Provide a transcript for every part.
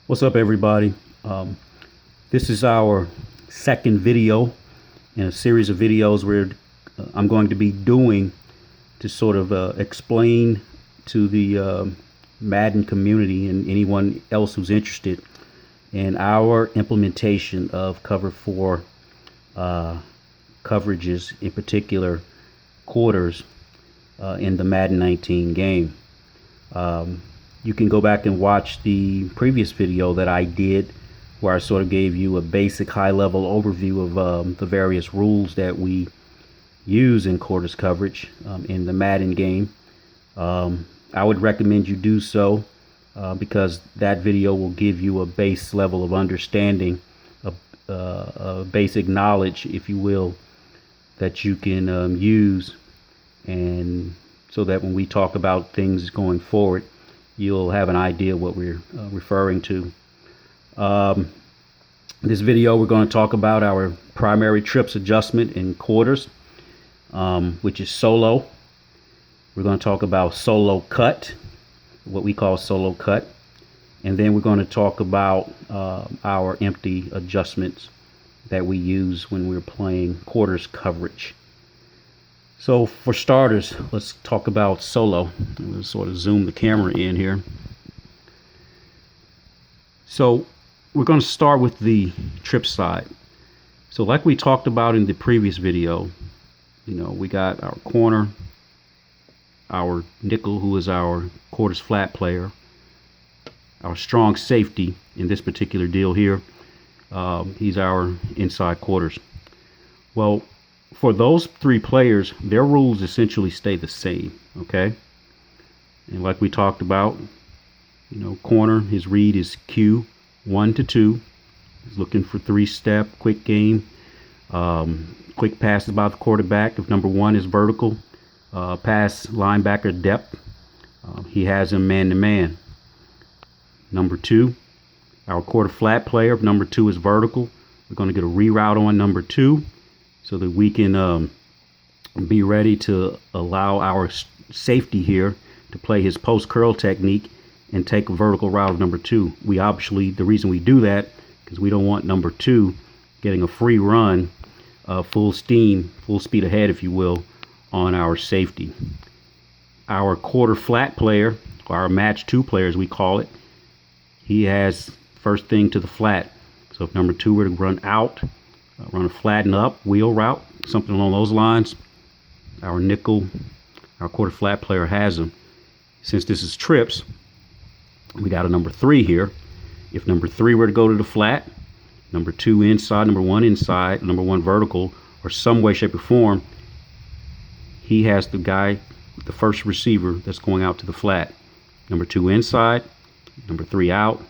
What's up, everybody? This is our second video in a series of videos where I'm going to be doing to sort of explain to the Madden community and anyone else who's interested in our implementation of cover 4 coverages, in particular quarters, in the Madden 19 game. You can go back and watch the previous video that I did where I sort of gave you a basic high-level overview of the various rules that we use in quarters coverage in the Madden game. I would recommend you do so because that video will give you a base level of understanding, a basic knowledge, if you will, that you can use, and so that when we talk about things going forward, you'll have an idea what we're referring to. This video, we're going to talk about our primary trips adjustment in quarters, which is solo. We're going to talk about solo cut, what we call solo cut. And then we're going to talk about our empty adjustments that we use when we're playing quarters coverage. So for starters, let's talk about solo. I'm going to sort of zoom the camera in here. So we're going to start with the trip side. So like we talked about in the previous video, we got our corner, our nickel, who is our quarters flat player, our strong safety in this particular deal here. He's our inside quarters. Well, for those three players, their rules essentially stay the same, okay? And like we talked about, corner, his read is Q 1 to 2. He's looking for 3-step, quick game, quick passes by the quarterback. If number 1 is vertical, pass linebacker depth, he has him man-to-man. Number 2, our quarter flat player, if number 2 is vertical, we're going to get a reroute on number 2, so that we can be ready to allow our safety here to play his post curl technique and take a vertical route of number 2. We obviously, the reason we do that, because we don't want number 2 getting a free run, full steam, full speed ahead, if you will, on our safety. Our quarter flat player, or our match 2 player as we call it, he has first thing to the flat. So if number 2 were to run out, run a flatten up wheel route, something along those lines, our nickel, our quarter flat player has him. Since this is trips, we got a number 3 here. If number 3 were to go to the flat, number 2 inside, number 1 inside, number 1 vertical, or some way, shape, or form, he has the guy, the first receiver that's going out to the flat. Number 2 inside, number 3 out,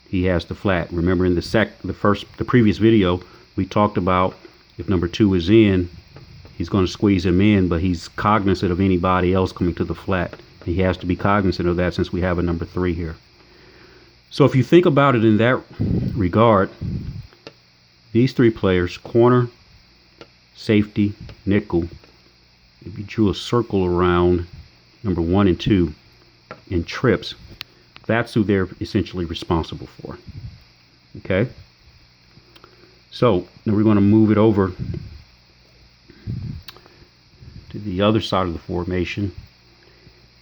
he has the flat. Remember in the previous video, we talked about if number 2 is in, he's going to squeeze him in, but he's cognizant of anybody else coming to the flat. He has to be cognizant of that since we have a number 3 here. So if you think about it in that regard, these 3 players, corner, safety, nickel, if you drew a circle around number 1 and 2 in trips, that's who they're essentially responsible for. Okay? So now we're going to move it over to the other side of the formation.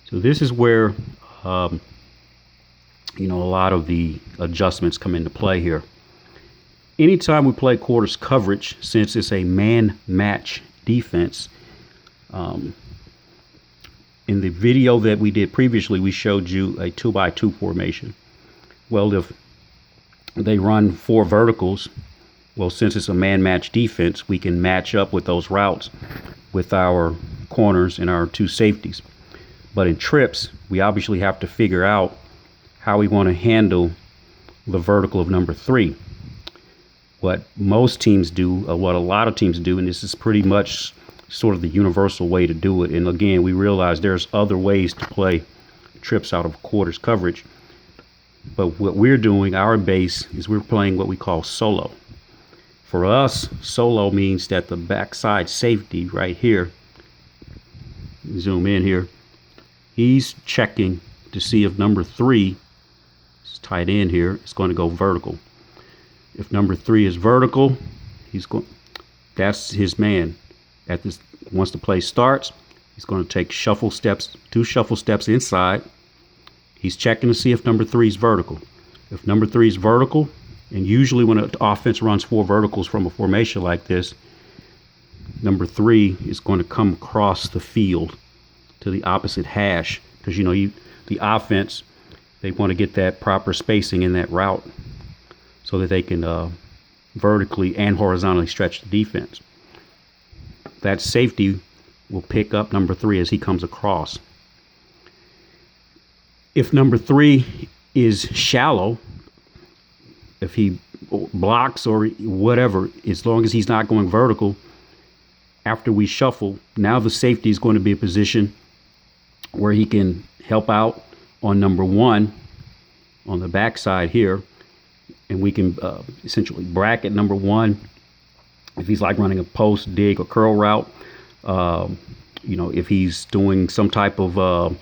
So this is where a lot of the adjustments come into play here. Anytime we play quarters coverage, since it's a man match defense, in the video that we did previously, we showed you a 2x2 formation. Well, if they run 4 verticals, well, since it's a man match defense, we can match up with those routes with our corners and our 2 safeties. But in trips, we obviously have to figure out how we want to handle the vertical of number 3. What most teams do, what a lot of teams do, and this is pretty much sort of the universal way to do it. And again, we realize there's other ways to play trips out of quarters coverage. But what we're doing, our base, is we're playing what we call solo. For us, solo means that the backside safety right here, zoom in here, he's checking to see if number 3 It's tight end here. It's going to go vertical. If number 3 is vertical, that's his man. Once the play starts, he's going to take 2 shuffle steps inside. He's checking to see if number 3 is vertical. If number 3 is vertical, and usually when an offense runs 4 verticals from a formation like this, number 3 is going to come across the field to the opposite hash, because the offense, they want to get that proper spacing in that route so that they can vertically and horizontally stretch the defense. That safety will pick up number 3 as he comes across. If number 3 is shallow, if he blocks or whatever, as long as he's not going vertical, after we shuffle, now the safety is going to be a position where he can help out on number 1 on the backside here, and we can essentially bracket number 1 if he's like running a post, dig, or curl route. If he's doing some type of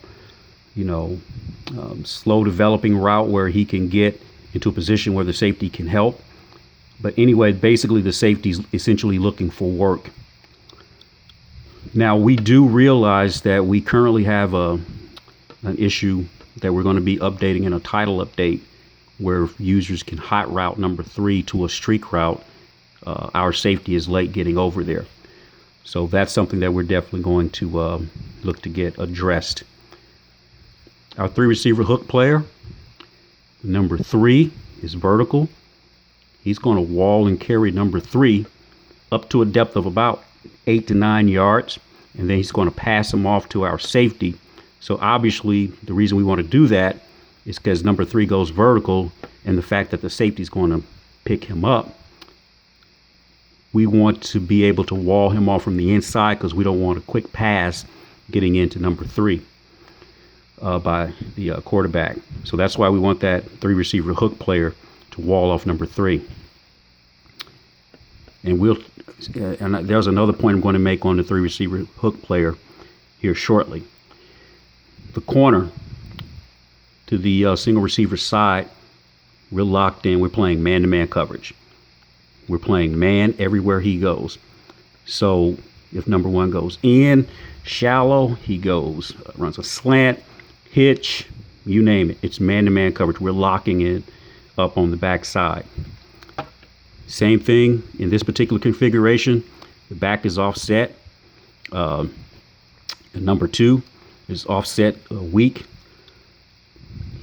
slow developing route where he can get into a position where the safety can help. But anyway, basically the safety's essentially looking for work. Now, we do realize that we currently have an issue that we're going to be updating in a title update where users can hot route number 3 to a streak route. Our safety is late getting over there. So that's something that we're definitely going to look to get addressed. Our 3 receiver hook player, number 3 is vertical. He's going to wall and carry number 3 up to a depth of about 8 to 9 yards, and then he's going to pass him off to our safety. So obviously the reason we want to do that is because number 3 goes vertical, and the fact that the safety is going to pick him up, we want to be able to wall him off from the inside because we don't want a quick pass getting into number 3 by the quarterback. So that's why we want that 3 receiver hook player to wall off number 3. And there's another point I'm going to make on the 3 receiver hook player here shortly. The corner to the single receiver side, we're locked in. We're playing man-to-man coverage. We're playing man everywhere he goes. So if number 1 goes in, shallow, he runs a slant, hitch, you name it. It's man-to-man coverage. We're locking it up on the backside. Same thing in this particular configuration. The back is offset. Number 2 is offset weak.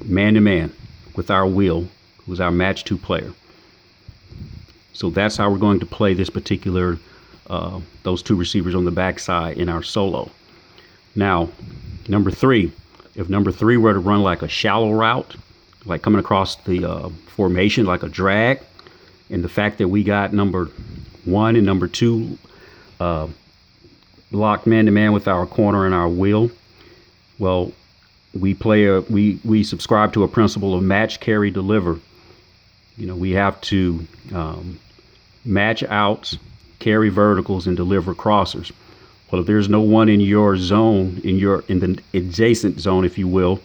Man-to-man with our wheel, who's our match 2 player. So that's how we're going to play this particular, those 2 receivers on the backside in our solo. Now, number 3, if number 3 were to run like a shallow route, like coming across the formation like a drag, and the fact that we got number 1 and number 2 locked man-to-man with our corner and our wheel, well, we subscribe to a principle of match, carry, deliver. We have to match outs, carry verticals, and deliver crossers. Well, if there's no one in your zone, in the adjacent zone, if you will,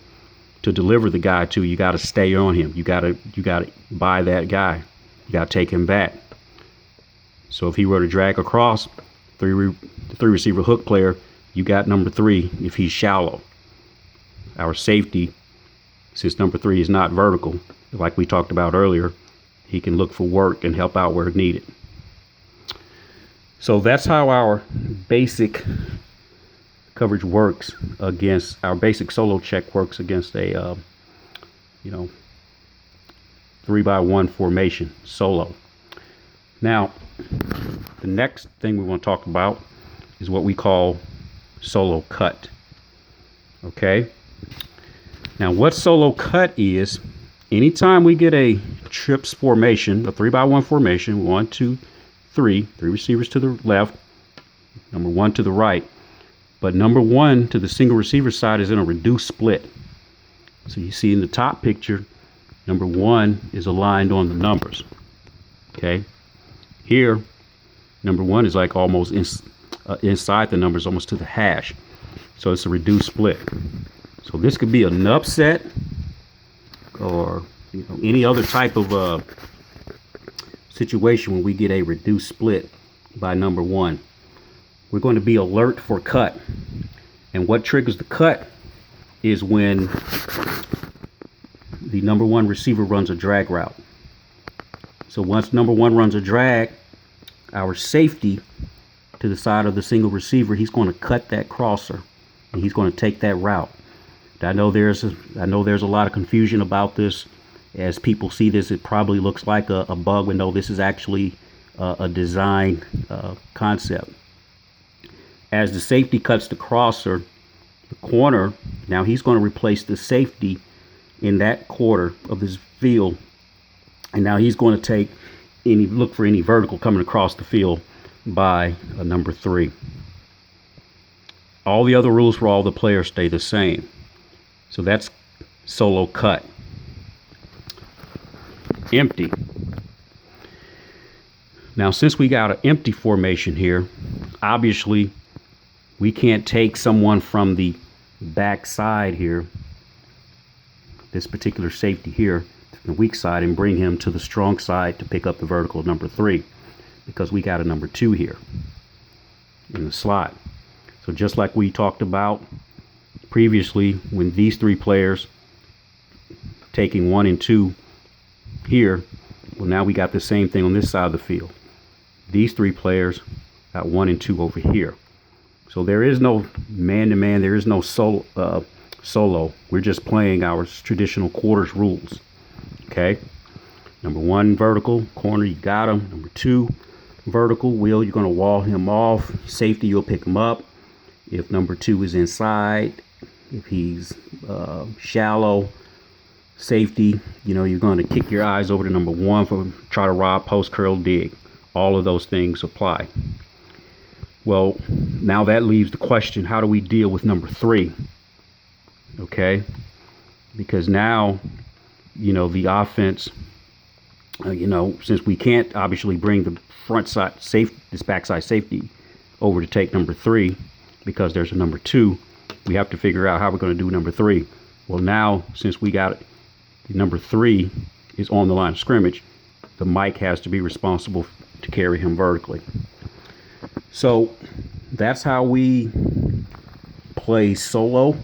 to deliver the guy to, you got to stay on him. You got to buy that guy. You got to take him back. So if he were to drag across, the 3 receiver hook player, you got number 3 if he's shallow. Our safety, since number 3 is not vertical, like we talked about earlier, he can look for work and help out where needed. So that's how our basic coverage works against, our basic solo check works against a 3-by-1 formation solo. Now, the next thing we want to talk about is what we call solo cut. Okay? Now, what solo cut is, anytime we get a trips formation, a 3-by-1 formation, 1, 2, 3 receivers to the left, number 1 to the right, but number 1 to the single receiver side is in a reduced split. So you see in the top picture, number 1 is aligned on the numbers. Okay? Here, number 1 is like almost inside the numbers, almost to the hash. So it's a reduced split. So this could be an upset, or any other type of situation when we get a reduced split by number one, we're going to be alert for cut. And what triggers the cut is when the number one receiver runs a drag route. So once number one runs a drag, our safety to the side of the single receiver, he's going to cut that crosser and he's going to take that route. I know there's a lot of confusion about this. As people see this, it probably looks like a bug, but no, this is actually a design concept. As the safety cuts the crosser, the corner, now he's going to replace the safety in that quarter of this field, and now he's going to look for any vertical coming across the field by number three. All the other rules for all the players stay the same. So that's solo cut. Empty. Now, since we got an empty formation here, obviously we can't take someone from the back side here, this particular safety here, the weak side, and bring him to the strong side to pick up the vertical number three, because we got a number two here in the slot. So just like we talked about previously, when these three players taking 1 and 2 here, well, now we got the same thing on this side of the field. These three players got 1 and 2 over here. So there is no man-to-man, there is no solo. We're just playing our traditional quarters rules. Okay, number one vertical corner, you got him. Number two vertical wheel, you're going to wall him off. Safety, you'll pick him up. If number two is inside, if he's shallow, safety, you're going to kick your eyes over to number one for try to rob, post, curl, dig. All of those things apply. Well, now that leaves the question, how do we deal with number three? Okay, because now, the offense, since we can't obviously bring the front side this backside safety over to take number three because there's a number two, we have to figure out how we're going to do number three. Well, now, since we got number three is on the line of scrimmage, the mic has to be responsible to carry him vertically. So that's how we play solo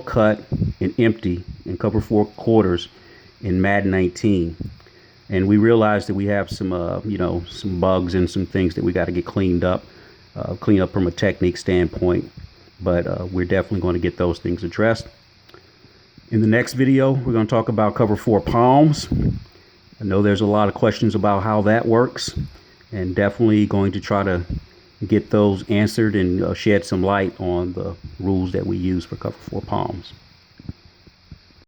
cut, and empty in cover 4 quarters in Madden 19. And we realized that we have some some bugs and some things that we got to get cleaned up from a technique standpoint, but we're definitely going to get those things addressed. In the next video, we're going to talk about cover 4 palms. I know there's a lot of questions about how that works, and definitely going to try to get those answered and shed some light on the rules that we use for cover 4 palms.